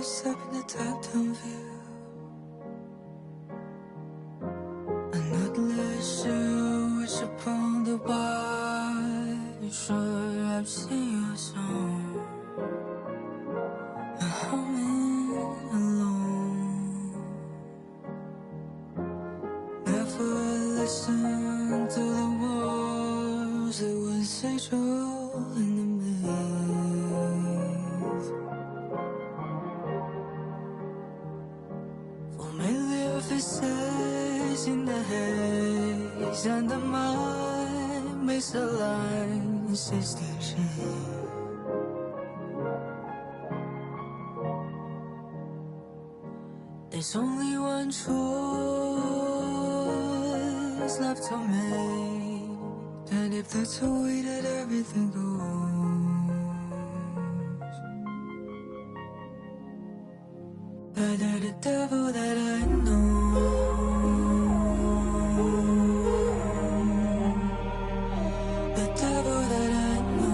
us up in the top-down view. I'm not really sure which upon the bar. Sure, I've seen your song. I'm humming alone. Never listened to the words that would say true in the maze. Familiar faces in the haze, and the mind makes a line insistation. There's only one choice left to make, and if that's the way that everything goes, either the devil that I know, the devil that I know,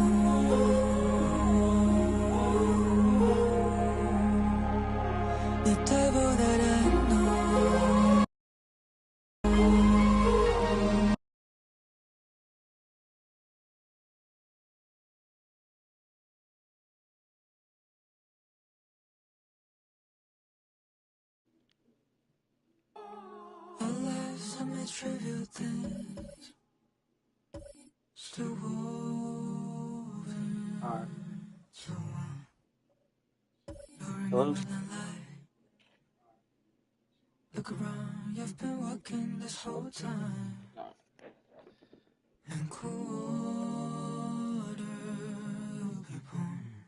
the devil that I know. Our lives are made trivial things, still woven. Alright. So you're in Hello? another life. Look around, you've been working this whole time. And quarter you'll be born.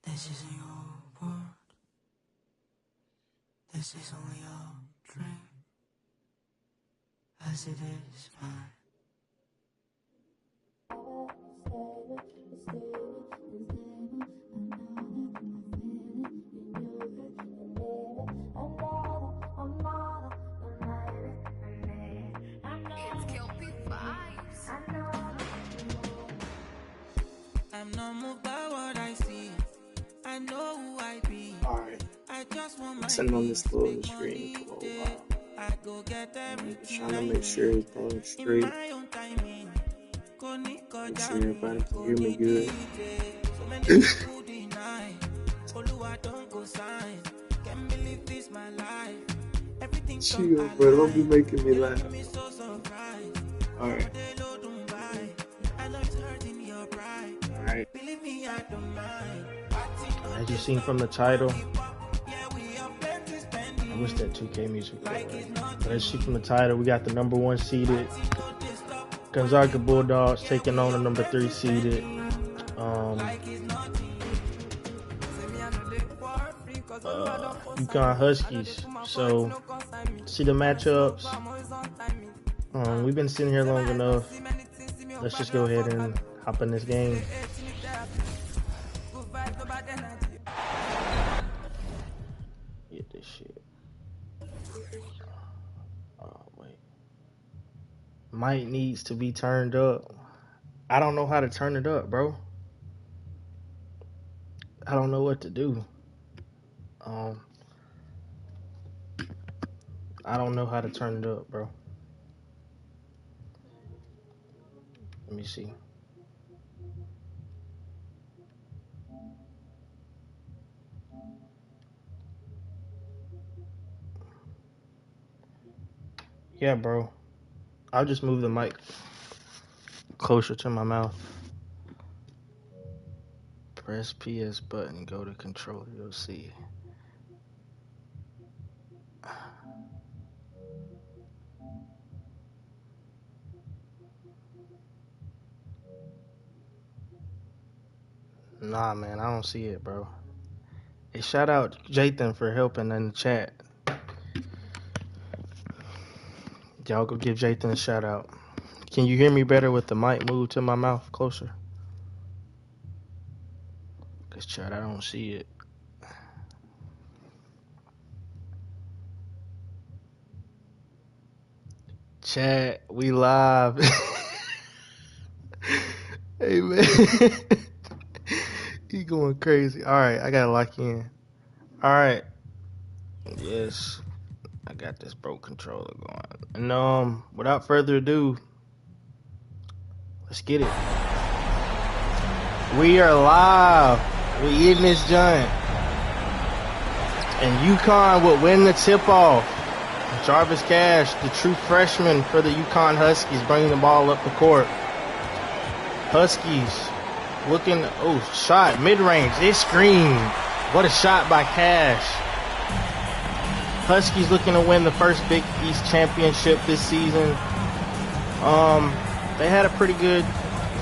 This isn't your world. This is only your dream, as it is mine. I'm not moved by what I see. I know who I be. Alright. I just want my Sitting on this little screen for a little while. I go get I'm just everything trying to make sure everything's straight. in my own timing. Make sure everybody can hear me good. So many people deny. Oluwa don't go sign. Can't believe this my life. Everything Chill, bro. Don't be making me laugh. so surprised. Alright. I know it's hurting your pride. Alright. Believe me, I don't mind. As you seen from the title, I wish that 2K music was right. But as you see from the title, we got the number 1 seeded Gonzaga Bulldogs taking on the number 3 seeded Uconn Huskies. So, see the matchups. We've been sitting here long enough. Let's just go ahead and hop in this game. Get this shit. Oh, wait. Mic needs to be turned up. I don't know how to turn it up, bro. I don't know what to do. I don't know how to turn it up, bro. Let me see. Yeah, bro. I'll just move the mic closer to my mouth. Press PS button, go to controller, you'll see. Nah, man, I don't see it, bro. Hey, shout out Jathan for helping in the chat. Y'all go give Jathan a shout out. Can you hear me better with the mic moved to my mouth closer? Cause chat, I don't see it. Chat, we live. Hey man, you going crazy. All right, I gotta lock in. All right. Yes, I got this Pro Controller going. And without further ado, let's get it. We are live. We in this joint. And Uconn would win the tip-off. Jarvis Cash, the true freshman for the Uconn Huskies, bringing the ball up the court. Huskies looking, shot, mid-range, it's screen. What a shot by Cash. Huskies looking to win the first Big East championship this season. They had a pretty good,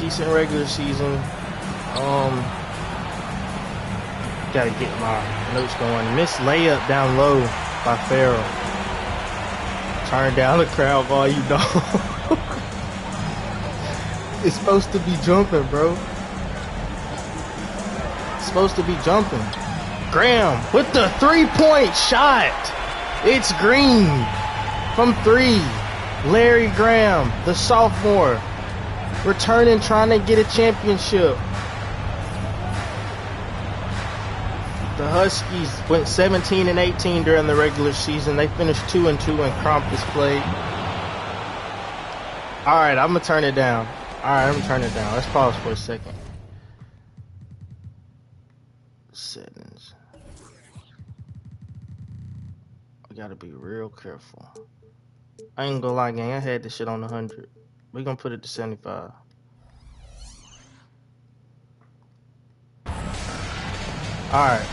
decent regular season. Gotta get my notes going. Missed layup down low by Farrell. Turn down the crowd volume, dog. It's supposed to be jumping, bro. It's supposed to be jumping. Graham with the three-point shot. It's green from three. Larry Graham, the sophomore, returning, trying to get a championship. The Huskies went 17-18 during the regular season. They finished 2-2 in conference play. All right, I'm gonna turn it down. Let's pause for a second. Settings. We gotta be real careful. I ain't gonna lie, gang. I had this shit on 100. We're gonna put it to 75. All right.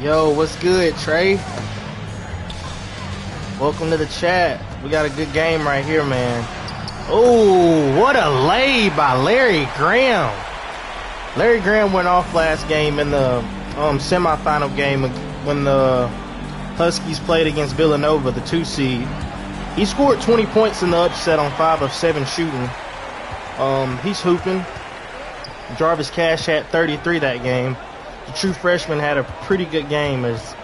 Yo, what's good, Trey? Welcome to the chat. We got a good game right here, man. Oh, what a lay by Larry Graham. Larry Graham went off last game in the semifinal game when the Huskies played against Villanova, the 2 seed. He scored 20 points in the upset on 5 of 7 shooting. He's hooping. Jarvis Cash had 33 that game. The true freshman had a pretty good game as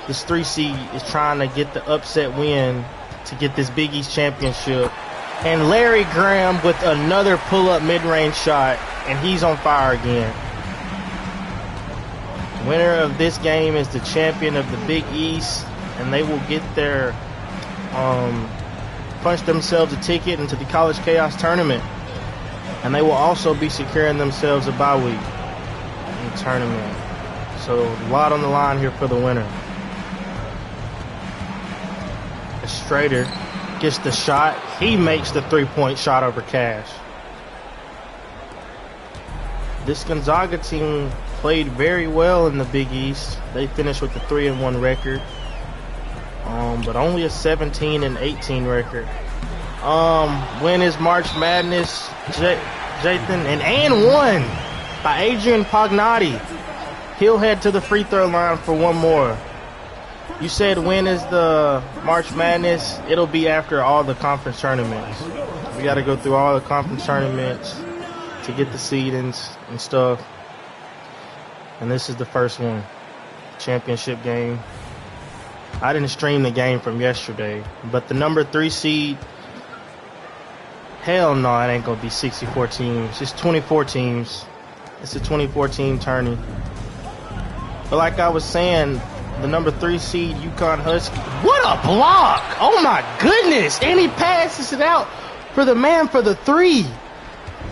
this 3 seed is trying to get the upset win to get this Big East championship. And Larry Graham with another pull-up mid-range shot, and he's on fire again. Winner of this game is the champion of the Big East, and they will get their punch themselves a ticket into the College Chaos tournament. And they will also be securing themselves a bye week in the tournament. So a lot on the line here for the winner. Strader gets the shot. He makes the three-point shot over Cash. This Gonzaga team played very well in the Big East. They finished with a 3-1 record, but only a 17-18 record. Win is March Madness, Jathan, and one by Adrian Pognotti. He'll head to the free throw line for one more. You said when is the March Madness? It'll be after all the conference tournaments. We got to go through all the conference tournaments to get the seedings and stuff. And this is the first one, championship game. I didn't stream the game from yesterday, but the number 3 seed, hell no, it ain't going to be 64 teams. It's 24 teams. It's a 24-team tourney. But like I was saying, the number 3 seed, Uconn Husky. What a block! Oh my goodness! And he passes it out for the man for the 3.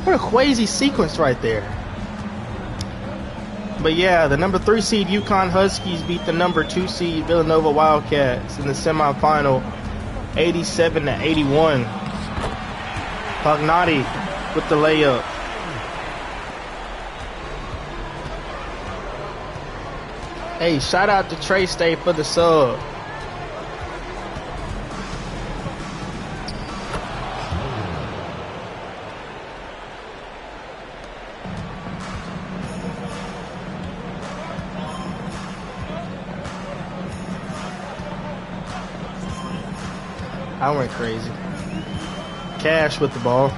What a crazy sequence right there. But yeah, the number 3 seed Uconn Huskies beat the number 2 seed Villanova Wildcats in the semifinal, 87-81. Pognotti with the layup. Hey, shout out to Trey Stay for the sub. I went crazy. Cash with the ball.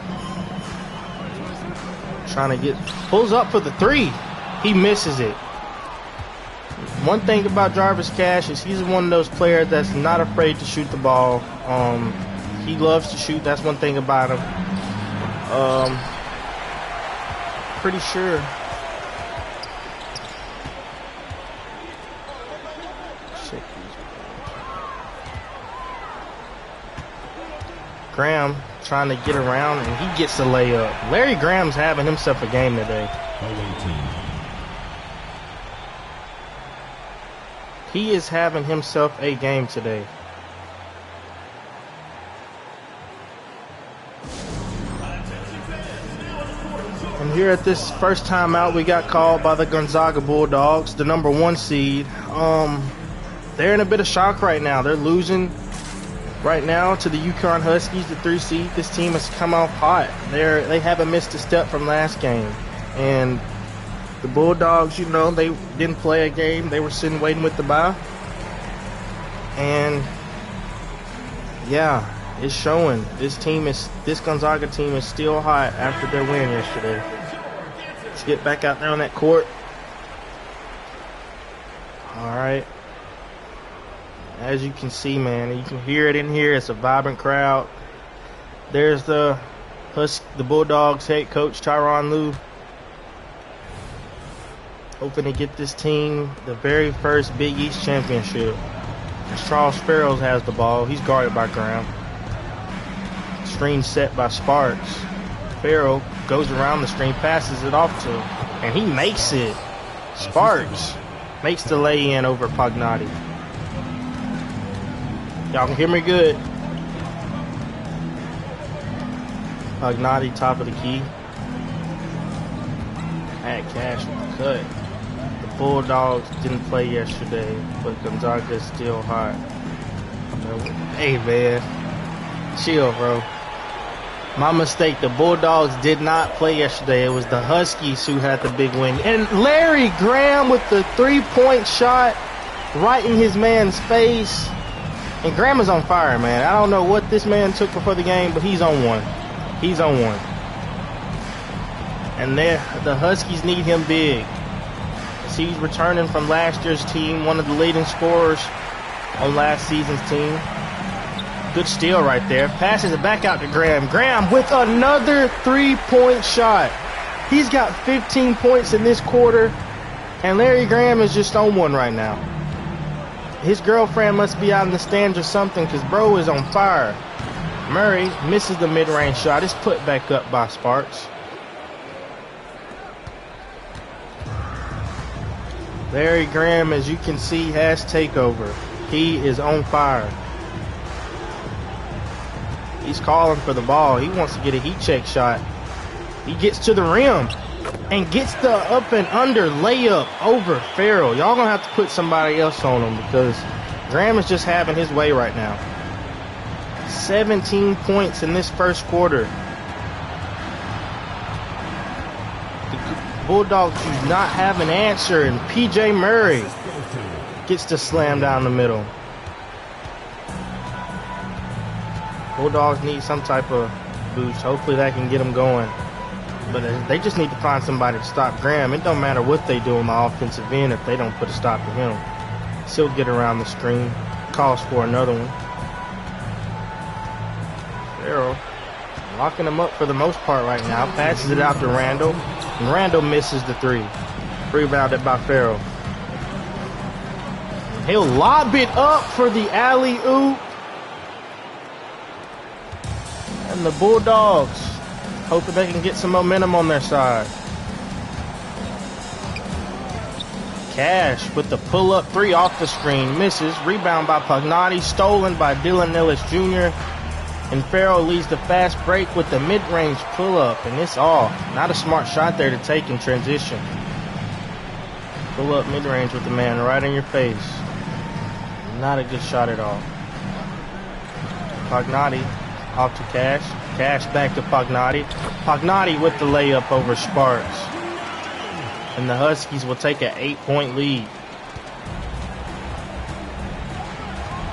Trying to pulls up for the 3. He misses it. One thing about Jarvis Cash is he's one of those players that's not afraid to shoot the ball. He loves to shoot. That's one thing about him. pretty sure. Check these. Graham trying to get around, and he gets the layup. Larry Graham's having himself a game today. He is having himself a game today. And here at this first time out, we got called by the Gonzaga Bulldogs, the #1 seed. They're in a bit of shock right now. They're losing right now to the Uconn Huskies, the 3 seed. This team has come off hot. They haven't missed a step from last game. And the Bulldogs, you know, they didn't play a game. They were sitting waiting with the bye. And yeah, it's showing. This Gonzaga team is still hot after their win yesterday. Let's get back out there on that court. All right. As you can see, man, you can hear it in here. It's a vibrant crowd. There's the Bulldogs head coach, Tyronn Lue, hoping to get this team the very first Big East championship. As Charles Farrell has the ball. He's guarded by Graham. Screen set by Sparks. Farrell goes around the screen, passes it off to him, and he makes it. Sparks makes the lay-in over Pagnotti. Y'all can hear me good. Pagnotti, top of the key. Had Cash with the cut. The Bulldogs didn't play yesterday, but Gonzaga is still hot. Hey, man. Chill, bro. My mistake. The Bulldogs did not play yesterday. It was the Huskies who had the big win. And Larry Graham with the 3-point shot right in his man's face. And Graham is on fire, man. I don't know what this man took before the game, but he's on one. He's on one. And the Huskies need him big. He's returning from last year's team, one of the leading scorers on last season's team. Good steal right there. Passes it back out to Graham. Graham with another 3-point shot. He's got 15 points in this quarter, and Larry Graham is just on one right now. His girlfriend must be out in the stands or something, because bro is on fire. Murray misses the mid-range shot. It's put back up by Sparks. Larry Graham, as you can see, has takeover. He is on fire. He's calling for the ball. He wants to get a heat check shot. He gets to the rim and gets the up and under layup over Farrell. Y'all gonna have to put somebody else on him because Graham is just having his way right now. 17 points in this first quarter. The Bulldogs do not have an answer, and PJ Murray gets the slam down the middle. Bulldogs need some type of boost. Hopefully that can get them going. But they just need to find somebody to stop Graham. It don't matter what they do on the offensive end if they don't put a stop to him. He'll get around the screen. Calls for another one. Farrell locking him up for the most part right now. Passes it out to Randall. And Randall misses the 3. Rebounded by Farrell. And he'll lob it up for the alley-oop. And the Bulldogs hoping they can get some momentum on their side. Cash with the pull-up 3 off the screen. Misses. Rebound by Pagnotti. Stolen by Dylan Ellis Jr. And Farrell leads the fast break with the mid-range pull-up. And it's off. Not a smart shot there to take in transition. Pull-up mid-range with the man right in your face. Not a good shot at all. Pagnotti off to Cash. Cash back to Pagnotti. Pagnotti with the layup over Sparks. And the Huskies will take an 8-point lead.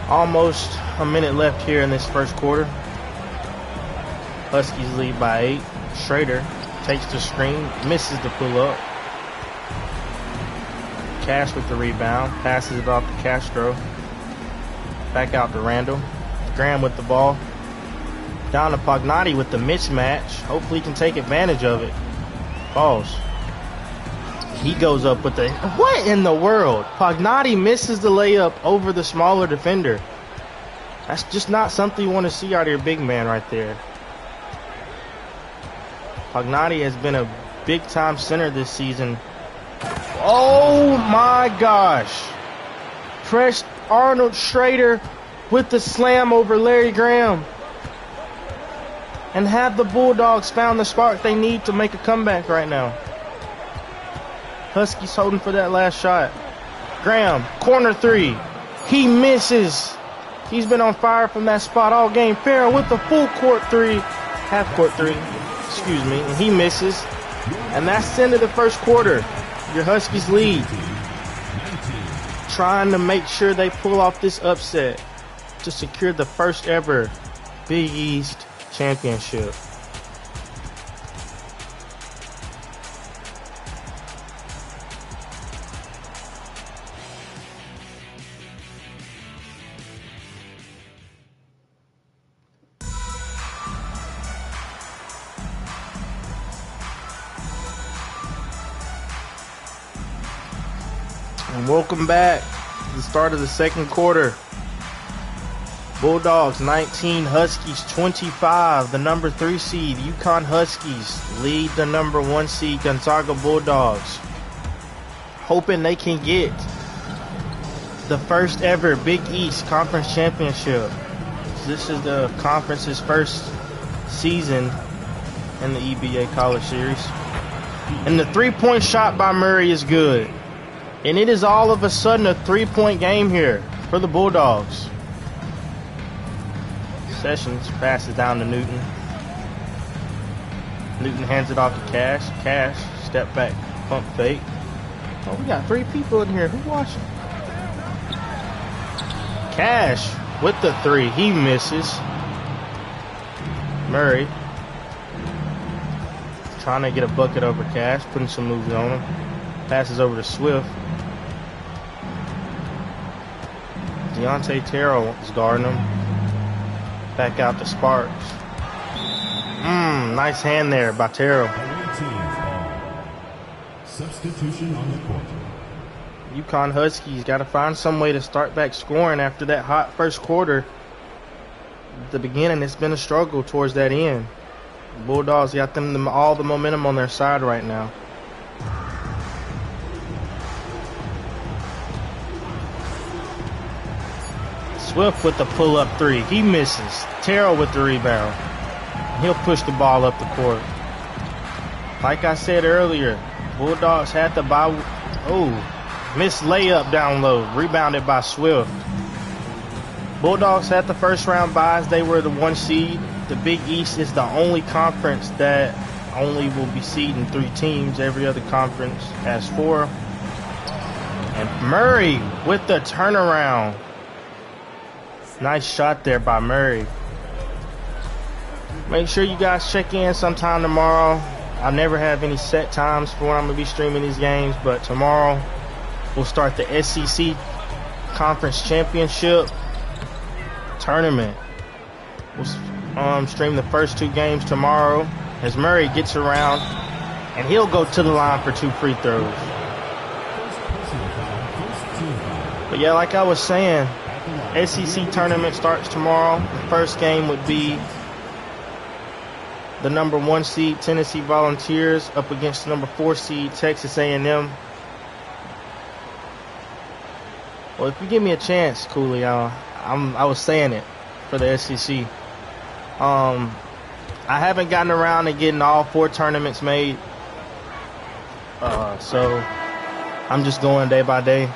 Almost a minute left here in this first quarter. Huskies lead by 8. Schrader takes the screen, misses the pull-up. Cash with the rebound, passes it off to Castro. Back out to Randall. Graham with the ball. Down to Pagnotti with the mismatch. Hopefully he can take advantage of it. Pause. He goes up with the... What in the world? Pagnotti misses the layup over the smaller defender. That's just not something you want to see out of your big man right there. Pagnotti has been a big-time center this season. Oh, my gosh. Fresh Arnold Schrader with the slam over Larry Graham. And have the Bulldogs found the spark they need to make a comeback right now. Huskies holding for that last shot. Graham, corner three. He misses. He's been on fire from that spot all game. Farrell with the full court three. Half court three. Excuse me. And he misses. And that's the end of the first quarter. Your Huskies lead. Trying to make sure they pull off this upset to secure the first ever Big East championship. And welcome back to the start of the second quarter. Bulldogs 19, Huskies 25. The number 3 seed, Uconn Huskies, lead the number 1 seed, Gonzaga Bulldogs. Hoping they can get the first ever Big East Conference Championship. This is the conference's first season in the EBA College Series. And the three-point shot by Murray is good. And it is all of a sudden a three-point game here for the Bulldogs. Sessions passes down to Newton. Newton hands it off to Cash. Cash, step back, pump fake. Oh, we got 3 people in here. Who's watching? Cash with the 3. He misses. Murray trying to get a bucket over Cash, putting some moves on him. Passes over to Swift. Deontay Terrell is guarding him. Back out to Sparks. Nice hand there by Terrell. Substitution on the court. Uconn Huskies got to find some way to start back scoring after that hot first quarter. At the beginning, it's been a struggle towards that end. The Bulldogs got them all the momentum on their side right now. Swift with the pull-up 3. He misses. Terrell with the rebound. He'll push the ball up the court. Like I said earlier, Bulldogs had the ball. Oh, missed layup down low. Rebounded by Swift. Bulldogs had the first round byes. They were the 1 seed. The Big East is the only conference that only will be seeding 3 teams. Every other conference has 4. And Murray with the turnaround. Nice shot there by Murray. Make sure you guys check in sometime tomorrow. I never have any set times for when I'm going to be streaming these games, but tomorrow we'll start the SEC Conference Championship Tournament. We'll stream the first 2 games tomorrow as Murray gets around, and he'll go to the line for 2 free throws. But yeah, like I was saying, SEC tournament starts tomorrow. The first game would be the number 1 seed Tennessee Volunteers up against the number 4 seed Texas A&M. Well, if you give me a chance, Cooley, I was saying it for the SEC. I haven't gotten around to getting all 4 tournaments made, so I'm just going day by day.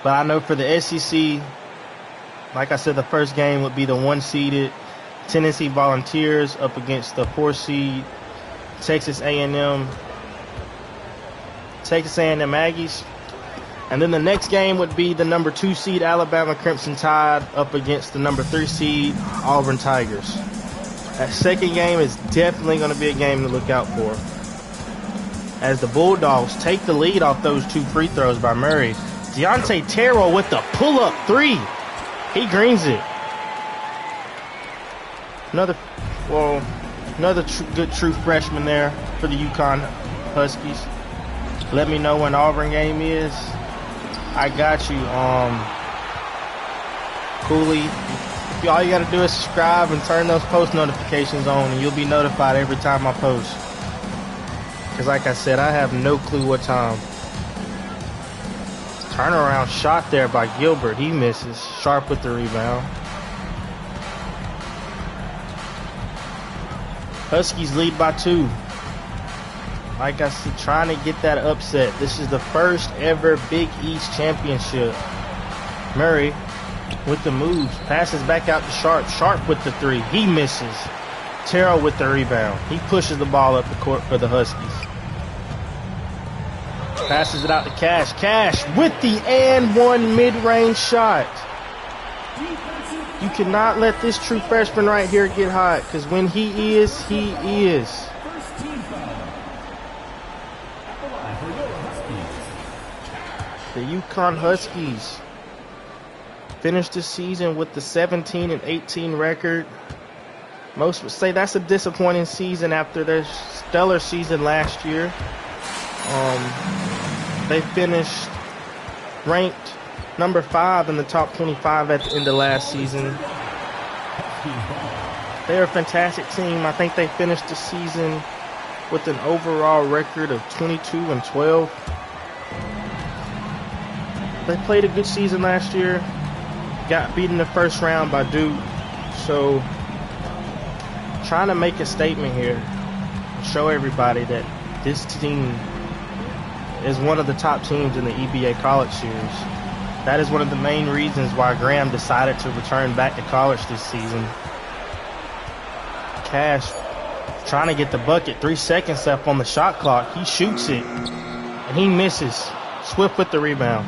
But I know for the SEC, like I said, the first game would be the 1-seeded Tennessee Volunteers up against the 4-seed Texas A&M Aggies. And then the next game would be the number 2 seed Alabama Crimson Tide up against the number 3 seed Auburn Tigers. That second game is definitely going to be a game to look out for, as the Bulldogs take the lead off those 2 free throws by Murray. Deontay Terrell with the pull-up 3. He greens it. Another good true freshman there for the Uconn Huskies. Let me know when Auburn game is. I got you. Cooley. All you gotta do is subscribe and turn those post notifications on, and you'll be notified every time I post. Cause like I said, I have no clue what time. Turnaround shot there by Gilbert. He misses. Sharp with the rebound. Huskies lead by 2. Like I said, trying to get that upset. This is the first ever Big East championship. Murray with the moves. Passes back out to Sharp. Sharp with the 3. He misses. Terrell with the rebound. He pushes the ball up the court for the Huskies. Passes it out to Cash. Cash with the and one mid-range shot. You cannot let this true freshman right here get hot, because when he is, he is. The Uconn Huskies finished the season with the 17-18 record. Most would say that's a disappointing season after their stellar season last year. They finished ranked number 5 in the top 25 at the end of last season. They're a fantastic team. I think they finished the season with an overall record of 22-12. They played a good season last year. Got beat in the first round by Duke. So, trying to make a statement here. Show everybody that this team is one of the top teams in the EBA College Series. That is one of the main reasons why Graham decided to return back to college this season. Cash trying to get the bucket. 3 seconds left on the shot clock. He shoots it, and he misses. Swift with the rebound.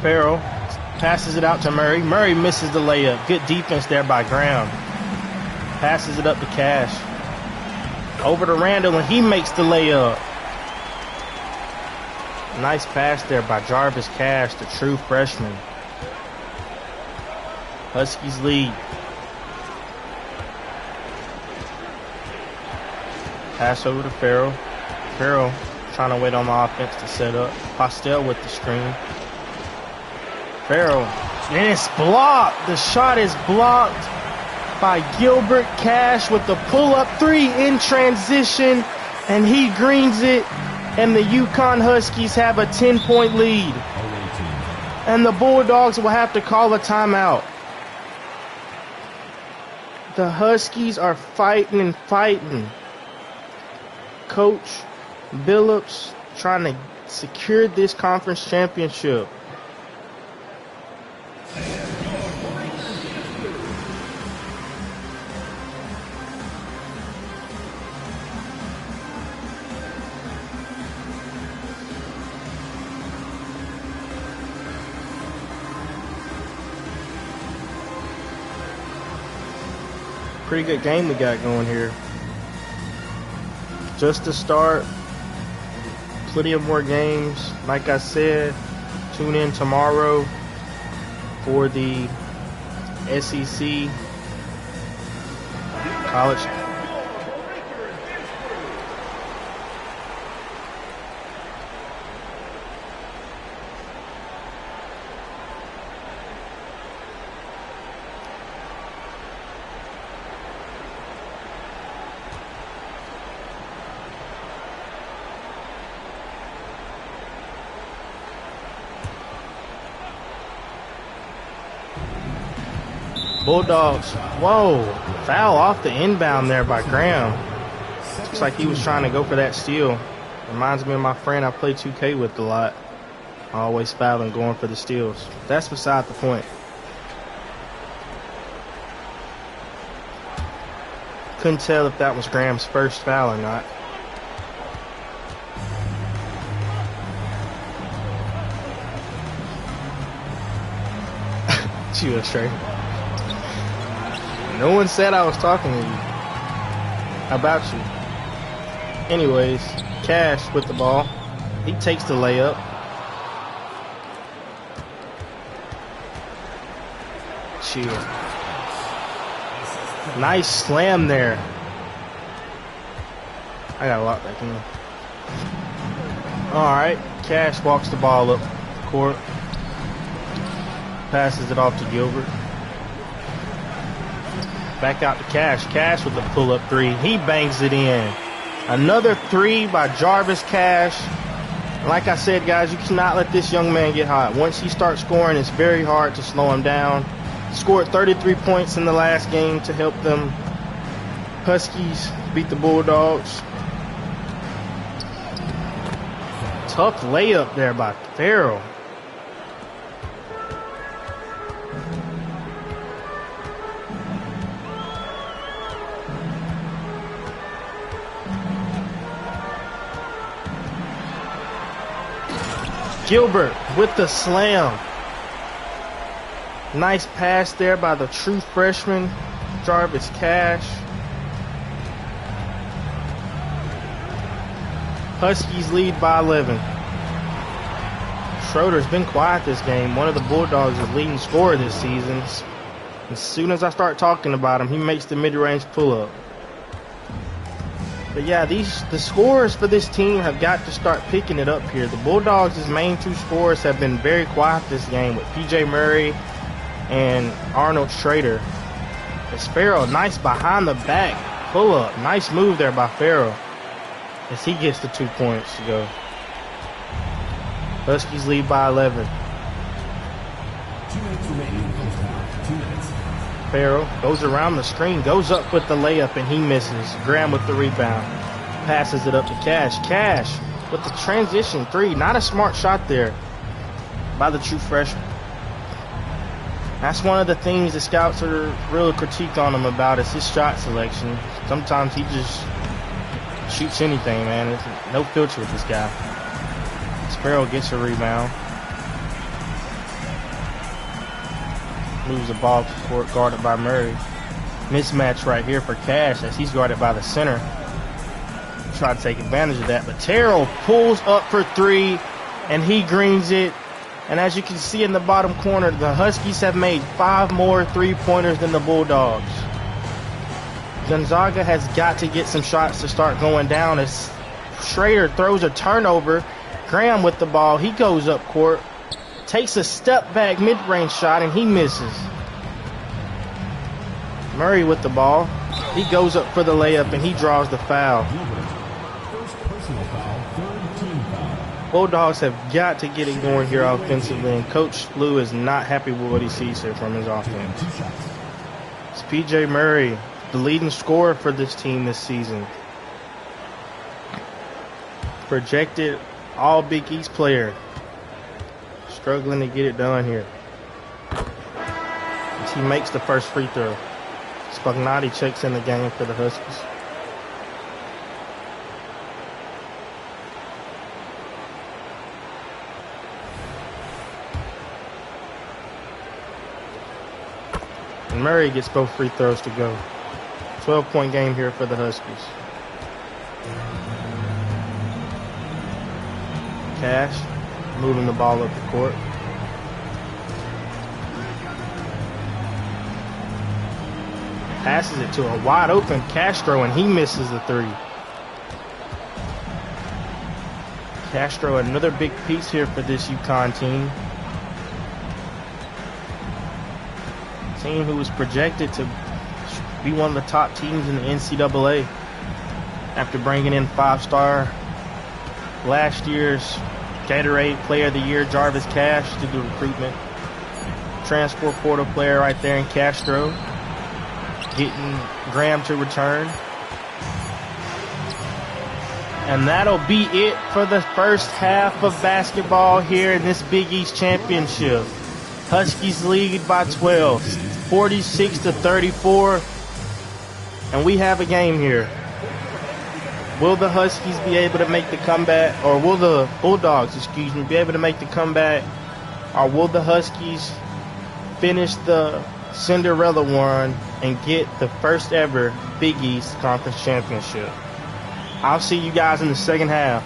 Farrell passes it out to Murray. Murray misses the layup. Good defense there by Graham. Passes it up to Cash. Over to Randall, and he makes the layup. Nice pass there by Jarvis Cash, the true freshman. Huskies lead. Pass over to Farrell. Farrell trying to wait on the offense to set up. Postel with the screen. Farrell, and it's blocked. The shot is blocked by Gilbert. Cash with the pull-up 3 in transition, and he greens it, and the Uconn Huskies have a 10-point lead. And the Bulldogs will have to call a timeout. The Huskies are fighting and fighting. Coach Billups trying to secure this conference championship. Pretty good game we got going here. Just to start, plenty of more games. Like I said, tune in tomorrow for the SEC college. Bulldogs, whoa, foul off the inbound there by Graham. Looks like he was trying to go for that steal. Reminds me of my friend I play 2K with a lot. Always fouling, going for the steals. That's beside the point. Couldn't tell if that was Graham's first foul or not. Chill, straight. No one said I was talking to you about you. Anyways, Cash with the ball. He takes the layup. Chill. Nice slam there. I gotta lock back in. Alright, Cash walks the ball up the court. Passes it off to Gilbert. Back out to Cash. Cash with the pull-up three. He bangs it in. Another three by Jarvis Cash. Like I said, guys, you cannot let this young man get hot. Once he starts scoring, it's very hard to slow him down. Scored 33 points in the last game to help them Huskies beat the Bulldogs. Tough layup there by Farrell. Gilbert with the slam. Nice pass there by the true freshman, Jarvis Cash. Huskies lead by 11. Schroeder's been quiet this game. One of the Bulldogs is leading scorer this season. As soon as I start talking about him, he makes the mid-range pull-up. But yeah, the scorers for this team have got to start picking it up here. The Bulldogs' main two scorers have been very quiet this game with P.J. Murray and Arnold Schrader. It's Farrell, nice behind the back pull-up. Nice move there by Farrell as he gets the 2 points to go. Huskies lead by 11. 2 minutes remaining. First half. 2 minutes. Farrell goes around the screen, goes up with the layup, and he misses. Graham with the rebound. Passes it up to Cash. Cash with the transition three. Not a smart shot there by the true freshman. That's one of the things the scouts are really critiqued on him about is his shot selection. Sometimes he just shoots anything, man. There's no filter with this guy. Farrell gets a rebound. Moves the ball to court, guarded by Murray. Mismatch right here for Cash as he's guarded by the center. Try to take advantage of that, but Terrell pulls up for three, and he greens it. And as you can see in the bottom corner, the Huskies have made 5 more three-pointers than the Bulldogs. Gonzaga has got to get some shots to start going down as Schrader throws a turnover. Graham with the ball. He goes up court, takes a step back mid-range shot, and he misses. Murray with the ball. He goes up for the layup, and he draws the foul. First personal foul, third team foul. Bulldogs have got to get it going here offensively, and Coach Lou is not happy with what he sees here from his offense. 2 shots. It's P.J. Murray, the leading scorer for this team this season. Projected all Big East player. Struggling to get it done here. As he makes the first free throw. Spagnotti checks in the game for the Huskies. And Murray gets both free throws to go. 12-point game here for the Huskies. Cash moving the ball up the court. Passes it to a wide open Castro, and he misses the three. Castro, another big piece here for this Uconn team. Team who was projected to be one of the top teams in the NCAA after bringing in 5-star last year's Gatorade Player of the Year Jarvis Cash to do recruitment. Transfer portal player right there in Castro. Getting Graham to return. And that'll be it for the first half of basketball here in this Big East Championship. Huskies lead by 12, 46-34. And we have a game here. Will the Huskies be able to make the comeback, or will the Bulldogs, be able to make the comeback, or will the Huskies finish the Cinderella run and get the first ever Big East Conference Championship? I'll see you guys in the second half.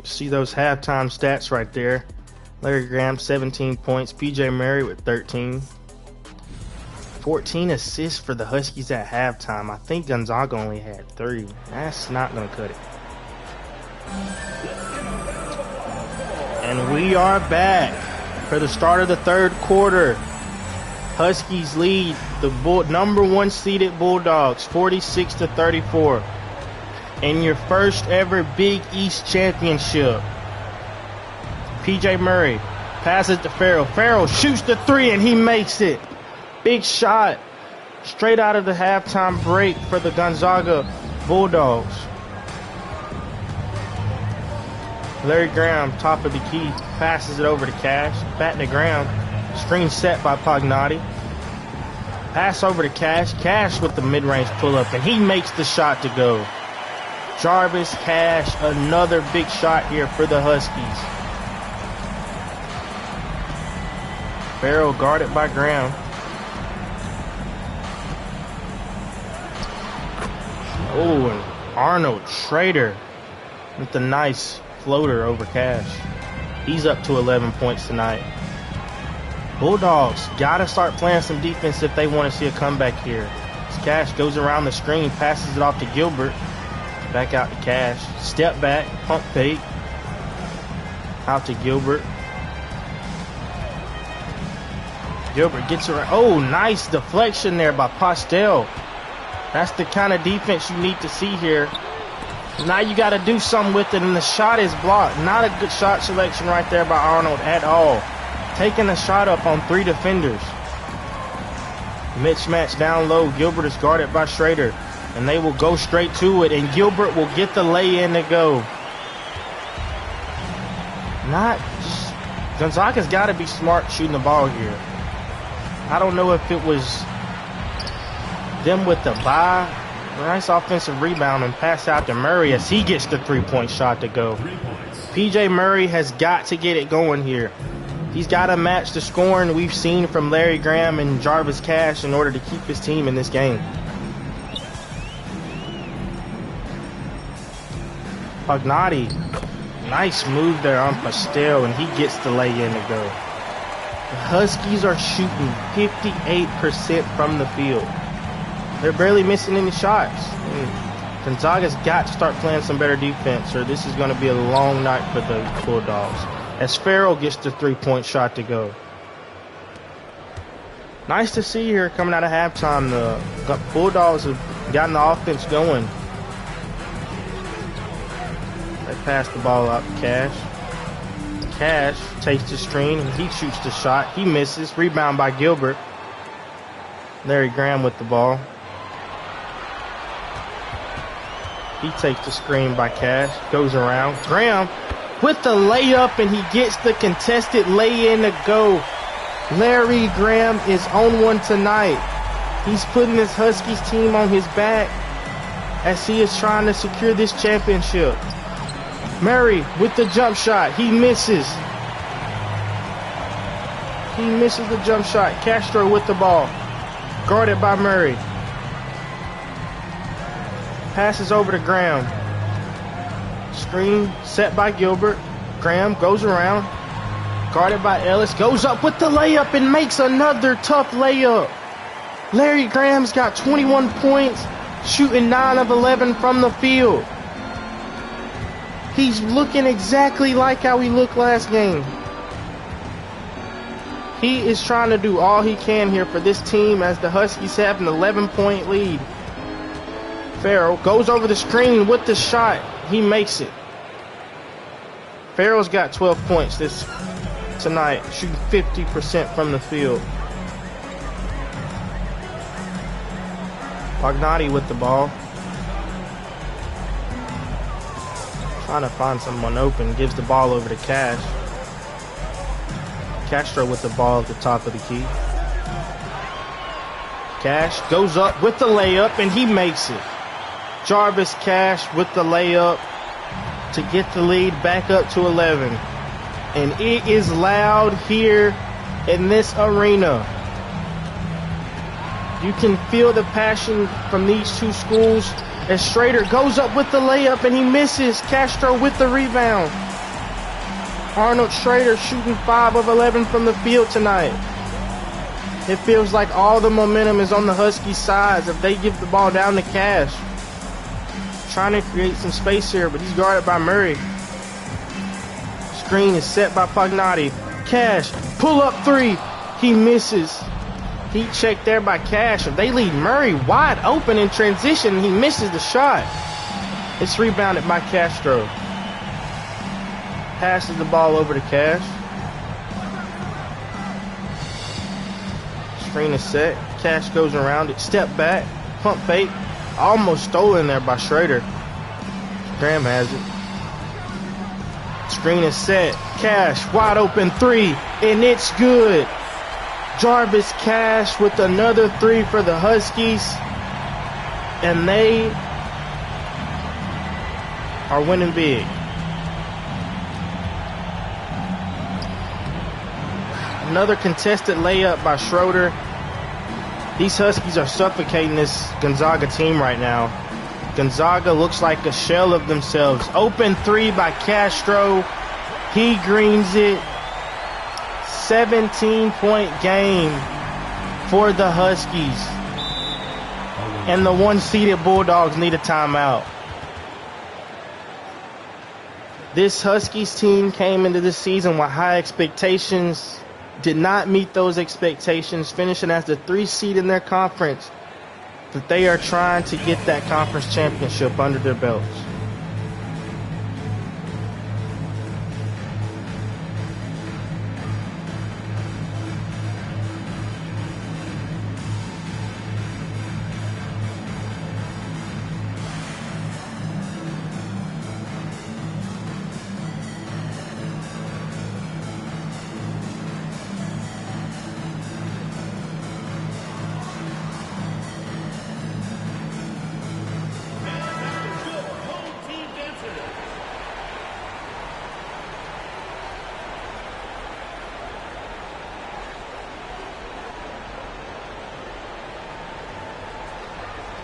See those halftime stats right there. Larry Graham, 17 points. PJ Murray with 13. 14 assists for the Huskies at halftime. I think Gonzaga only had 3. That's not going to cut it. And we are back for the start of the third quarter. Huskies lead the number 1 seeded Bulldogs 46-34 in your first ever Big East championship. PJ Murray passes to Farrell. Farrell shoots the 3 and he makes it. Big shot straight out of the halftime break for the Gonzaga Bulldogs. Larry Graham, top of the key, passes it over to Cash. Back to Graham. Screen set by Pagnotti. Pass over to Cash. Cash with the mid-range pull-up, and he makes the shot to go. Jarvis, Cash, another big shot here for the Huskies. Farrell guarded by Graham. Oh, and Arnold Schrader with a nice floater over Cash. He's up to 11 points tonight. Bulldogs got to start playing some defense if they want to see a comeback here. As Cash goes around the screen, passes it off to Gilbert. Back out to Cash. Step back, pump fake. Out to Gilbert. Gilbert gets around. Oh, nice deflection there by Postel. That's the kind of defense you need to see here. Now you got to do something with it, and the shot is blocked. Not a good shot selection right there by Arnold at all. Taking a shot up on 3 defenders. Mismatch down low. Gilbert is guarded by Schrader, and they will go straight to it, and Gilbert will get the lay-in to go. Gonzaga's got to be smart shooting the ball here. I don't know if it was them with the bye. Nice offensive rebound and pass out to Murray as he gets the 3-point shot to go. PJ Murray has got to get it going here. He's got to match the scoring we've seen from Larry Graham and Jarvis Cash in order to keep his team in this game. Pagnotti, nice move there on Postel, and he gets the lay-in to go. The Huskies are shooting 58% from the field. They're barely missing any shots. Gonzaga's got to start playing some better defense, or this is going to be a long night for the Bulldogs. As Farrell gets the 3-point shot to go. Nice to see here coming out of halftime. The Bulldogs have gotten the offense going. They pass the ball out to Cash. Cash takes the screen and he shoots the shot. He misses. Rebound by Gilbert. Larry Graham with the ball. He takes the screen by Cash. Goes around. Graham with the layup, and he gets the contested lay-in to go. Larry Graham is on one tonight. He's putting his Huskies team on his back as he is trying to secure this championship. Murray with the jump shot. He misses. He misses the jump shot. Castro with the ball. Guarded by Murray. Passes over to Graham. Screen set by Gilbert. Graham goes around. Guarded by Ellis. Goes up with the layup and makes another tough layup. Larry Graham's got 21 points, shooting 9 of 11 from the field. He's looking exactly like how he looked last game. He is trying to do all he can here for this team as the Huskies have an 11-point lead. Farrell goes over the screen with the shot. He makes it. Farrell's got 12 points tonight, shooting 50% from the field. Pagnotti with the ball. Trying to find someone open. Gives the ball over to Cash. Castro with the ball at the top of the key. Cash goes up with the layup and he makes it. Jarvis Cash with the layup to get the lead back up to 11. And it is loud here in this arena. You can feel the passion from these two schools as Schrader goes up with the layup and he misses. Castro with the rebound. Arnold Schrader shooting 5 of 11 from the field tonight. It feels like all the momentum is on the Huskies' side if they give the ball down to Cash. Trying to create some space here, but he's guarded by Murray. Screen is set by Pagnotti. Cash, pull up 3. He misses. Heat check there by Cash. If they leave Murray wide open in transition, he misses the shot. It's rebounded by Castro. Passes the ball over to Cash. Screen is set. Cash goes around it. Step back. Pump fake. Almost stolen there by Schrader. Graham has it. Screen is set. Cash wide open 3. And it's good. Jarvis Cash with another 3 for the Huskies. And they are winning big. Another contested layup by Schroeder. These Huskies are suffocating this Gonzaga team right now. Gonzaga looks like a shell of themselves. Open 3 by Castro. He greens it. 17-point game for the Huskies. And the 1-seeded Bulldogs need a timeout. This Huskies team came into this season with high expectations. Did not meet those expectations, finishing as the 3 seed in their conference. But they are trying to get that conference championship under their belts.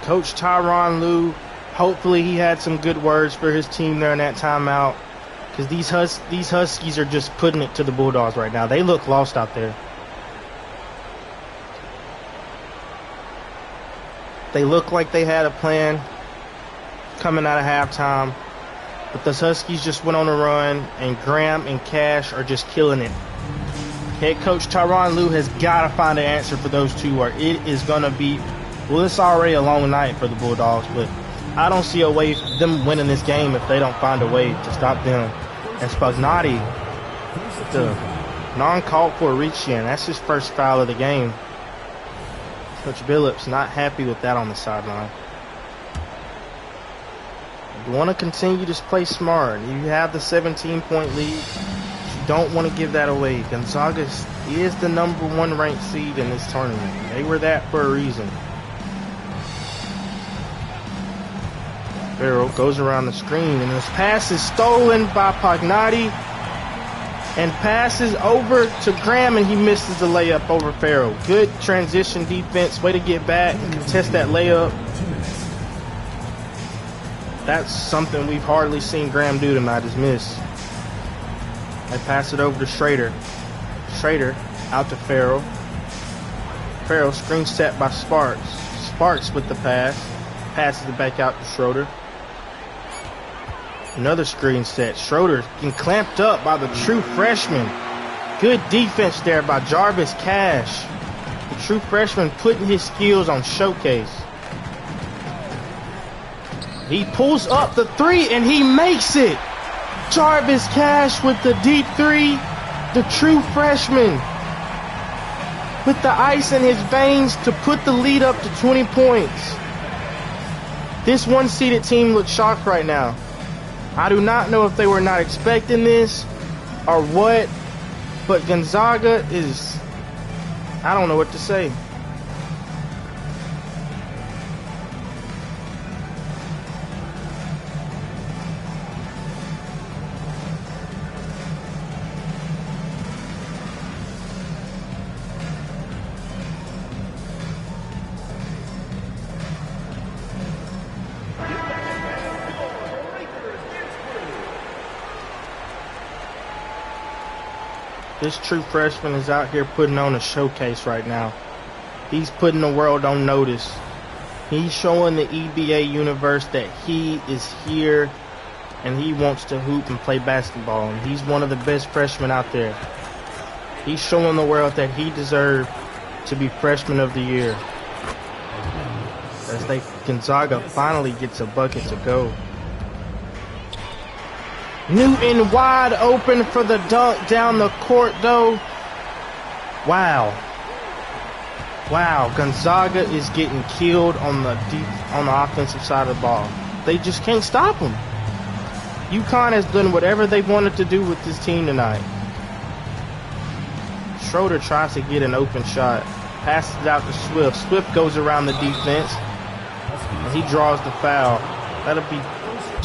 Coach Tyronn Lue, hopefully he had some good words for his team there in that timeout, because these Huskies are just putting it to the Bulldogs right now. They look lost out there. They look like they had a plan coming out of halftime, but the Huskies just went on a run, and Graham and Cash are just killing it. Head coach Tyronn Lue has got to find an answer for those two, or it is going to be, well, it's already a long night for the Bulldogs, but I don't see a way for them winning this game if they don't find a way to stop them. And Spagnotti, the non-called for reach in, that's his first foul of the game. Coach Billups not happy with that on the sideline. You want to continue to play smart. You have the 17-point lead. You don't want to give that away. Gonzaga is the number 1 ranked seed in this tournament. They were that for a reason. Farrell goes around the screen, and this pass is stolen by Pagnotti, and passes over to Graham, and he misses the layup over Farrell. Good transition defense, way to get back and contest that layup. That's something we've hardly seen Graham do tonight, is miss. They pass it over to Schrader. Schrader out to Farrell. Farrell screen set by Sparks. Sparks with the pass. Passes it back out to Schroeder. Another screen set. Schroeder getting clamped up by the true freshman. Good defense there by Jarvis Cash. The true freshman putting his skills on showcase. He pulls up the 3 and he makes it. Jarvis Cash with the deep 3. The true freshman with the ice in his veins to put the lead up to 20 points. This 1-seeded team looks shocked right now. I do not know if they were not expecting this or what, but Gonzaga is, I don't know what to say. This true freshman is out here putting on a showcase right now. He's putting the world on notice. He's showing the EBA universe that he is here and he wants to hoop and play basketball. And he's one of the best freshmen out there. He's showing the world that he deserved to be freshman of the year. As Gonzaga finally gets a bucket to go. Newton wide open for the dunk down the court though. Wow. Wow, Gonzaga is getting killed on the offensive side of the ball. They just can't stop him. Uconn has done whatever they wanted to do with this team tonight. Schroeder tries to get an open shot. Passes it out to Swift. Swift goes around the defense. And he draws the foul. That'll be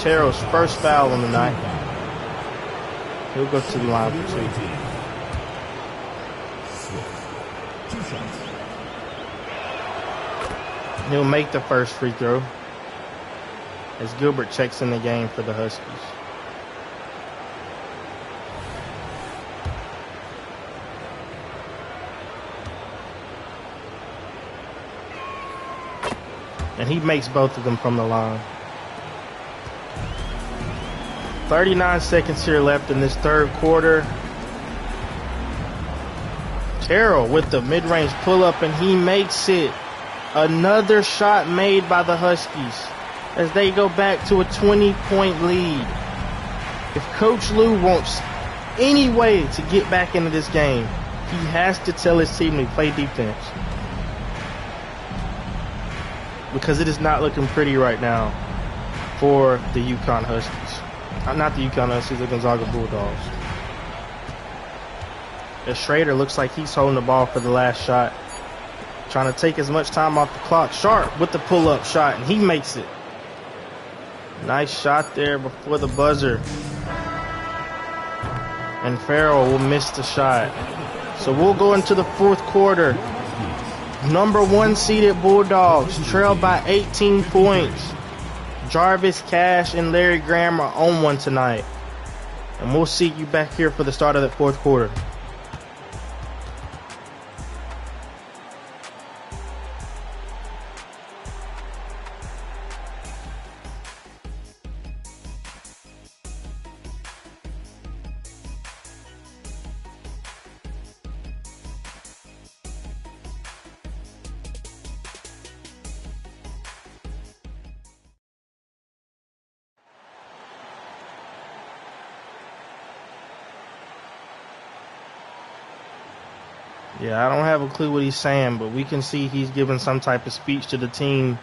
Terrell's first foul on the night. He'll go to the line for 2. He'll make the first free throw as Gilbert checks in the game for the Huskies. And he makes both of them from the line. 39 seconds here left in this third quarter. Terrell with the mid-range pull-up, and he makes it. Another shot made by the Huskies as they go back to a 20-point lead. If Coach Lou wants any way to get back into this game, he has to tell his team to play defense. Because it is not looking pretty right now for the Uconn Huskies. Not the Uconn Huskies, the Gonzaga Bulldogs. As Schrader looks like he's holding the ball for the last shot. Trying to take as much time off the clock. Sharp with the pull-up shot, and he makes it. Nice shot there before the buzzer. And Farrell will miss the shot. So we'll go into the fourth quarter. Number 1 seeded Bulldogs trail by 18 points. Jarvis, Cash, and Larry Graham are on one tonight. And we'll see you back here for the start of the fourth quarter. Yeah, I don't have a clue what he's saying, but we can see he's giving some type of speech to the team.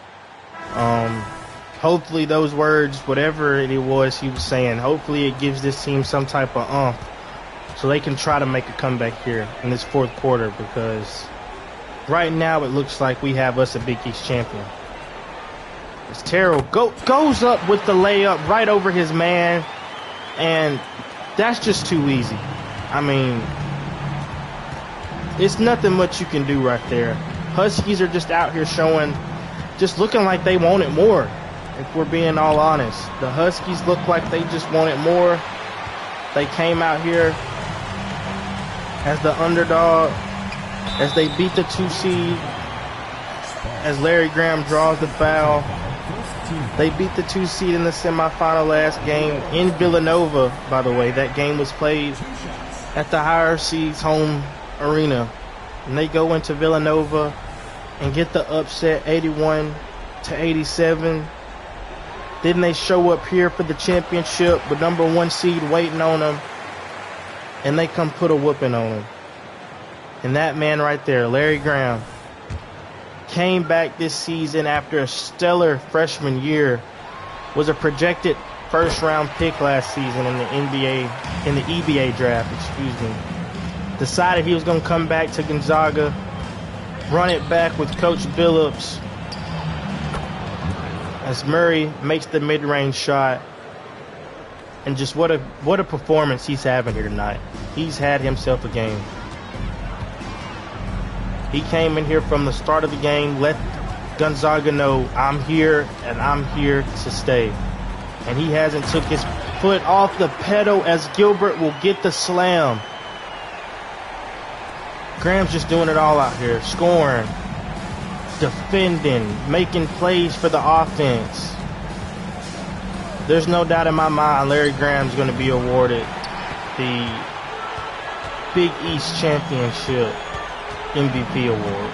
Hopefully those words, whatever it was he was saying, hopefully it gives this team some type of so they can try to make a comeback here in this fourth quarter, because right now it looks like we have us a Big East champion. As Terrell goes up with the layup right over his man, and that's just too easy. I mean, it's nothing much you can do right there. Huskies are just out here just looking like they want it more, if we're being all honest. The Huskies look like they just want it more. They came out here as the underdog, as they beat the 2 seed, as Larry Graham draws the foul. They beat the 2 seed in the semifinal last game in Villanova, by the way. That game was played at the higher seeds home arena, and they go into Villanova and get the upset 81-87. Then they show up here for the championship with number 1 seed waiting on them, and they come put a whooping on them. And that man right there, Larry Graham, came back this season after a stellar freshman year, was a projected first-round pick last season in the EBA draft, decided he was going to come back to Gonzaga, run it back with Coach Billups, as Murray makes the mid-range shot. And just what a performance he's having here tonight. He's had himself a game. He came in here from the start of the game, let Gonzaga know, I'm here and I'm here to stay. And he hasn't took his foot off the pedal as Gilbert will get the slam. Graham's just doing it all out here. Scoring, defending, making plays for the offense. There's no doubt in my mind Larry Graham's going to be awarded the Big East Championship MVP award.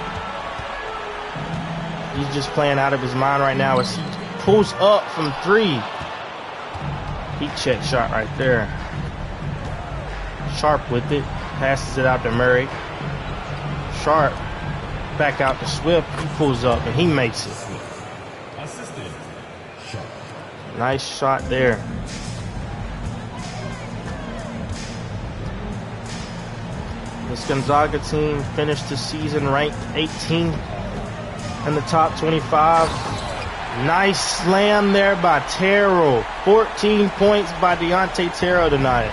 He's just playing out of his mind right now as he pulls up from 3. Heat check shot right there. Sharp with it. Passes it out to Murray. Sharp back out to Swift. He pulls up and he makes it. Assisted. Sharp. Nice shot there. This Gonzaga team finished the season ranked 18th in the top 25. Nice slam there by Terrell. 14 points by Deontay Terrell tonight.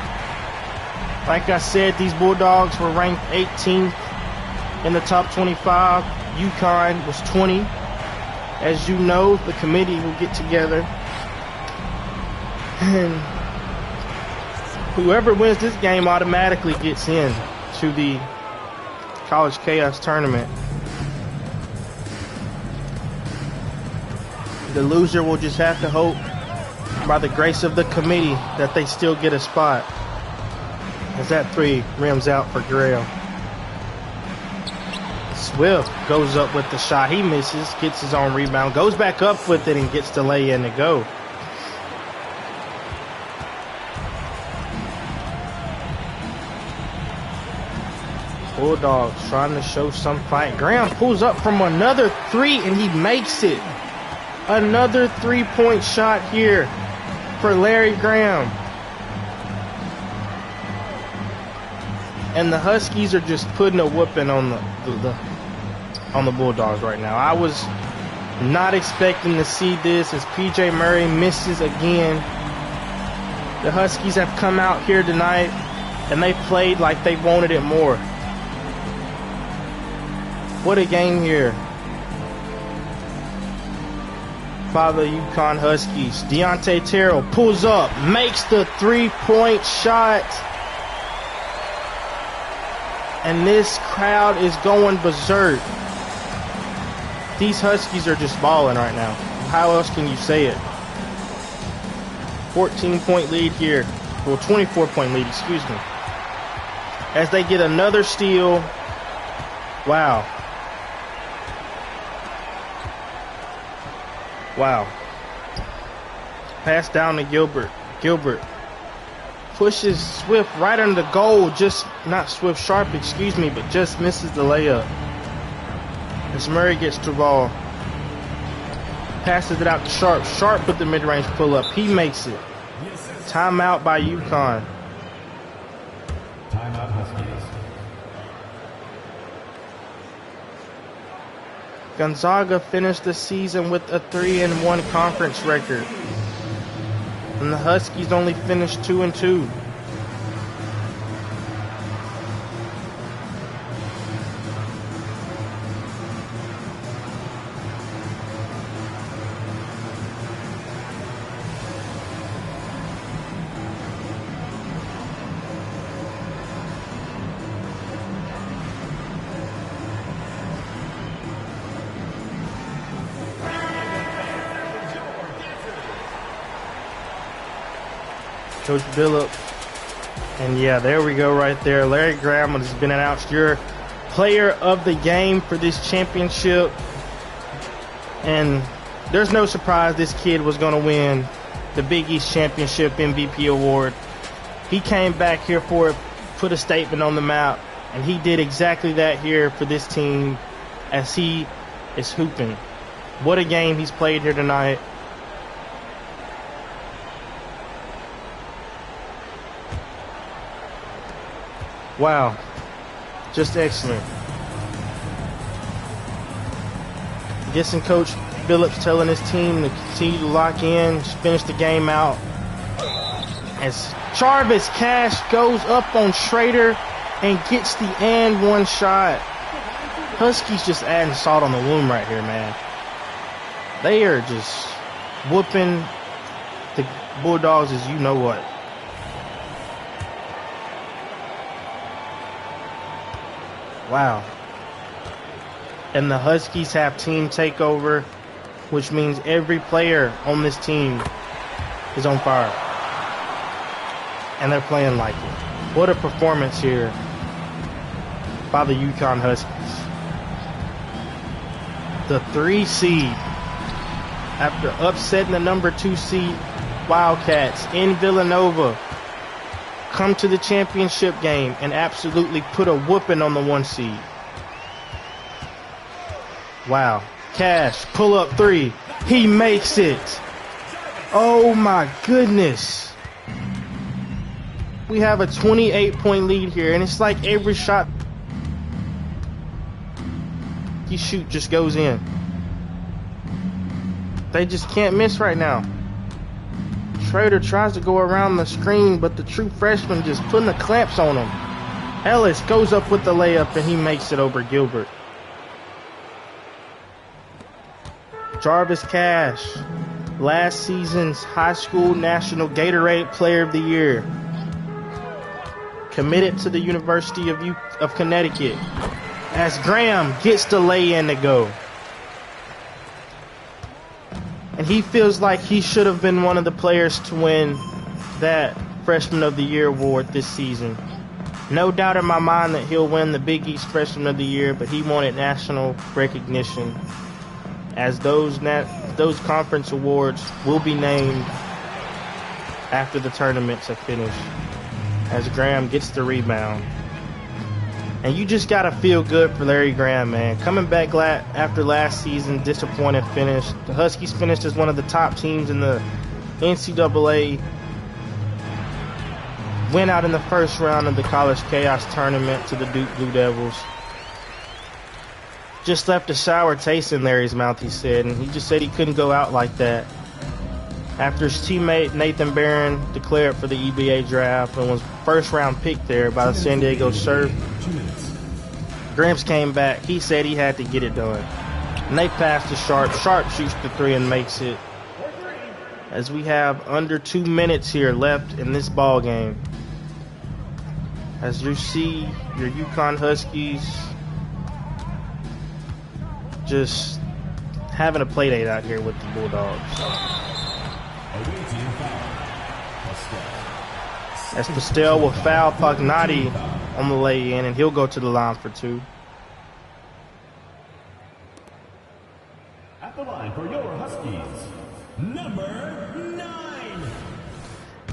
Like I said, these Bulldogs were ranked 18th in the top 25. Uconn was 20. As you know, the committee will get together, and whoever wins this game automatically gets in to the College Chaos Tournament. The loser will just have to hope, by the grace of the committee, that they still get a spot. As that 3 rims out for Grail. Swift goes up with the shot. He misses, gets his own rebound, goes back up with it and gets the lay-in to go. Bulldogs trying to show some fight. Graham pulls up from another 3 and he makes it. Another 3-point shot here for Larry Graham. And the Huskies are just putting a whooping on the Bulldogs right now. I was not expecting to see this as PJ Murray misses again. The Huskies have come out here tonight and they played like they wanted it more. What a game here by the Uconn Huskies. Deontay Terrell pulls up, makes the 3-point shot. And this crowd is going berserk. These Huskies are just balling right now. How else can you say it? 14-point lead here. Well, 24-point lead, excuse me. As they get another steal. Wow. Wow. Pass down to Gilbert. Gilbert pushes Swift right under the goal. Just, not Swift, Sharp, excuse me, but just misses the layup. As Murray gets the ball. Passes it out to Sharp. Sharp with the mid-range pull-up. He makes it. Timeout by Uconn. Timeout Huskies. Gonzaga finished the season with a 3-1 conference record. And the Huskies only finished 2-2. Coach Billup. And yeah, there we go right there. Larry Graham has been announced your player of the game for this championship. And there's no surprise this kid was going to win the Big East Championship MVP award. He came back here for it, put a statement on the map, and he did exactly that here for this team as he is hooping. What a game he's played here tonight. Wow, just excellent. Guessing Coach Billups telling his team to continue to lock in, finish the game out. As Jarvis Cash goes up on Schrader and gets the and one shot. Huskies just adding salt on the wound right here, man. They are just whooping the Bulldogs as you know what. Wow. And the Huskies have team takeover, which means every player on this team is on fire. And they're playing like it. What a performance here by the Uconn Huskies. The 3 seed, after upsetting the number 2 seed Wildcats in Villanova, come to the championship game and absolutely put a whooping on the 1 seed. Wow. Cash, pull up 3. He makes it. Oh my goodness. We have a 28-point lead here, and it's like every shot you shoot just goes in. They just can't miss right now. Schrader tries to go around the screen, but the true freshman just putting the clamps on him. Ellis goes up with the layup, and he makes it over Gilbert. Jarvis Cash, last season's high school national Gatorade Player of the Year, committed to the University of Connecticut, as Graham gets the lay-in to go. And he feels like he should have been one of the players to win that Freshman of the Year award this season. No doubt in my mind that he'll win the Big East Freshman of the Year, but he wanted national recognition, as those conference awards will be named after the tournaments are finished, as Graham gets the rebound. And you just got to feel good for Larry Graham, man. Coming back after last season, disappointed finish. The Huskies finished as one of the top teams in the NCAA. Went out in the first round of the College Chaos Tournament to the Duke Blue Devils. Just left a sour taste in Larry's mouth, he said. And he just said he couldn't go out like that after his teammate Nathan Barron declared for the EBA draft and was first round pick there by the San Diego Surf. Gramps came back. He said he had to get it done. And they passed to Sharp. Sharp shoots the 3 and makes it. As we have under 2 minutes here left in this ball game. As you see your Uconn Huskies just having a play date out here with the Bulldogs. As Pastel will foul Pagnati on the lay-in, and he'll go to the line for 2. At the line for your Huskies, number 9.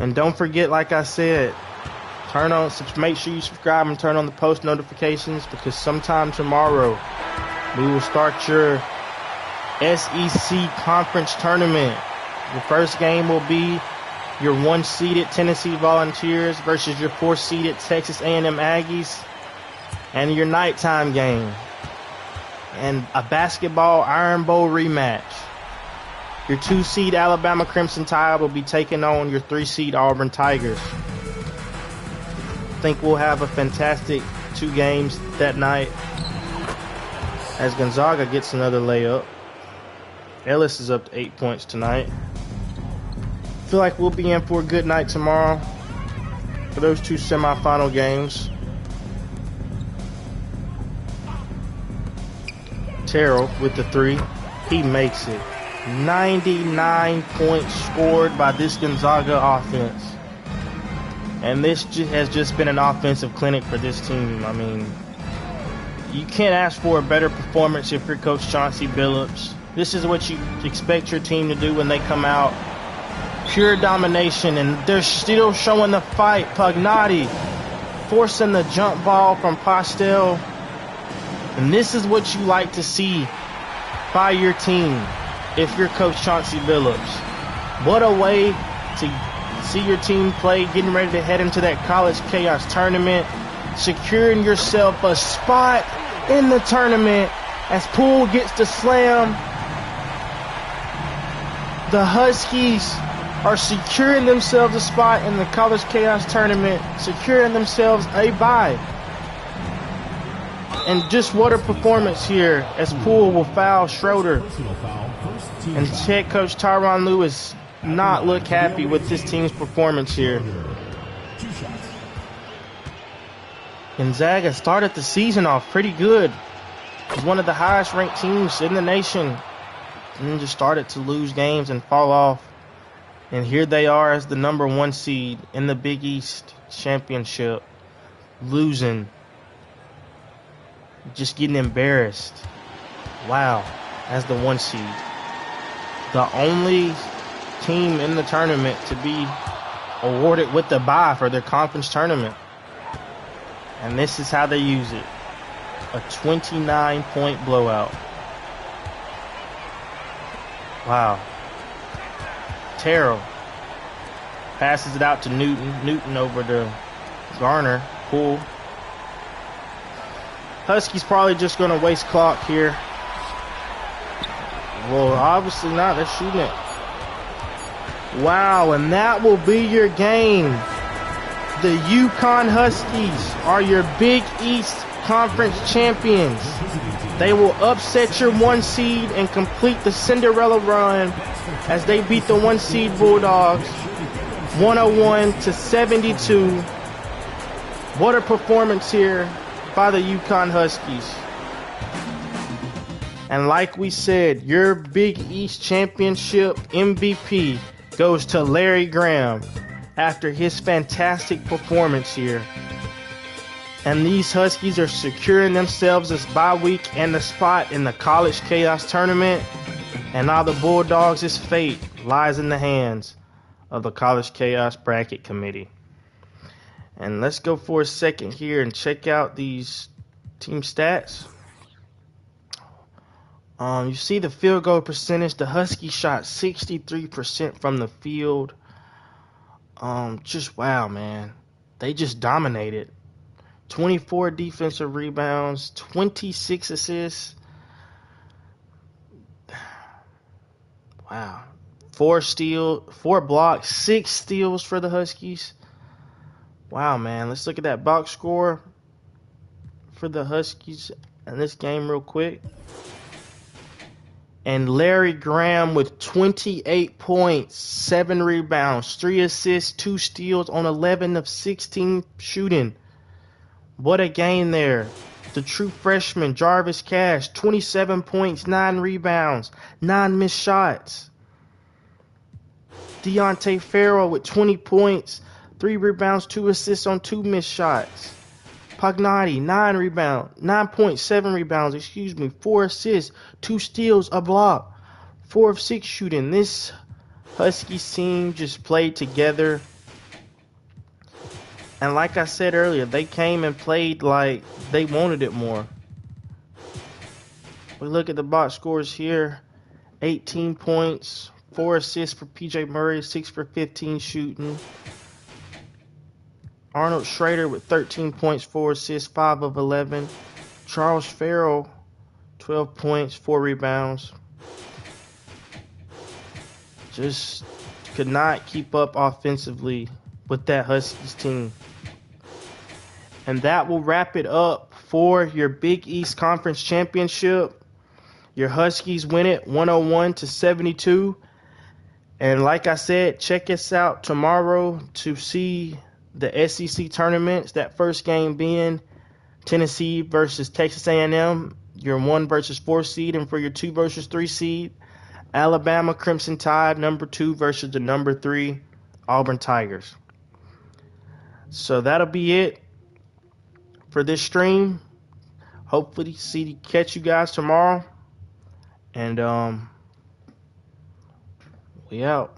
And don't forget, like I said, make sure you subscribe and turn on the post notifications, because sometime tomorrow we will start your SEC Conference Tournament. The first game will be your 1-seeded Tennessee Volunteers versus your 4-seeded Texas A&M Aggies, and your nighttime game, and a basketball Iron Bowl rematch. Your 2-seed Alabama Crimson Tide will be taking on your 3-seed Auburn Tigers. I think we'll have a fantastic 2 games that night, as Gonzaga gets another layup. Ellis is up to 8 points tonight. Feel like we'll be in for a good night tomorrow for those 2 semifinal games. Terrell with the 3. He makes it. 99 points scored by this Gonzaga offense. And this has just been an offensive clinic for this team. I mean, you can't ask for a better performance if you're Coach Chauncey Billups. This is what you expect your team to do when they come out. Pure domination, and they're still showing the fight. Pagnati forcing the jump ball from Pastel. And this is what you like to see by your team if you're Coach Chauncey Billups. What a way to see your team play, getting ready to head into that College Chaos Tournament, securing yourself a spot in the tournament as Poole gets the slam. The Huskies are securing themselves a spot in the College Chaos Tournament, securing themselves a bye. And just what a performance here as Poole will foul Schroeder. And head coach Tyronn Lewis not look happy with this team's performance here. Gonzaga started the season off pretty good. It was one of the highest ranked teams in the nation. And then just started to lose games and fall off. And here they are as the number 1 seed in the Big East Championship. Losing. Just getting embarrassed. Wow. As the 1 seed. The only team in the tournament to be awarded with the bye for their conference tournament. And this is how they use it. A 29-point blowout. Wow. Terrell passes it out to Newton. Newton over to Garner. Cool. Huskies probably just going to waste clock here. Well, obviously not. They're shooting it. Wow, and that will be your game. The Uconn Huskies are your Big East Conference champions. They will upset your 1 seed and complete the Cinderella run as they beat the 1 seed Bulldogs 101-72. What a performance here by the Uconn Huskies. And like we said, your Big East Championship MVP goes to Larry Graham after his fantastic performance here. And these Huskies are securing themselves this bye week and the spot in the College Chaos Tournament. And now the Bulldogs' fate lies in the hands of the College Chaos Bracket Committee. And let's go for a second here and check out these team stats. You see the field goal percentage. The Huskies shot 63% from the field. Just wow, man. They just dominated. 24 defensive rebounds, 26 assists. Wow. 4 blocks, 6 steals for the Huskies. Wow, man. Let's look at that box score for the Huskies in this game real quick. And Larry Graham with 28 points, 7 rebounds, 3 assists, 2 steals on 11 of 16 shooting. What a game there. The true freshman, Jarvis Cash, 27 points, 9 rebounds, 9 missed shots. Deontay Farrell with 20 points, 3 rebounds, 2 assists on 2 missed shots. Pagnotti, 9.7 rebounds, 4 assists, 2 steals, a block, 4 of 6 shooting. This Huskies team just played together. And like I said earlier, they came and played like they wanted it more. We look at the box scores here. 18 points, 4 assists for PJ Murray, 6 for 15 shooting. Arnold Schrader with 13 points, 4 assists, 5 of 11. Charles Farrell, 12 points, 4 rebounds. Just could not keep up offensively with that Huskies team. And that will wrap it up for your Big East Conference Championship. Your Huskies win it 101-72. And like I said, check us out tomorrow to see the SEC tournaments. That first game being Tennessee versus Texas A&M, your 1 versus 4 seed, and for your 2 versus 3 seed, Alabama Crimson Tide, number 2 versus the number 3 Auburn Tigers. So that'll be it for this stream. Hopefully catch you guys tomorrow. And we out.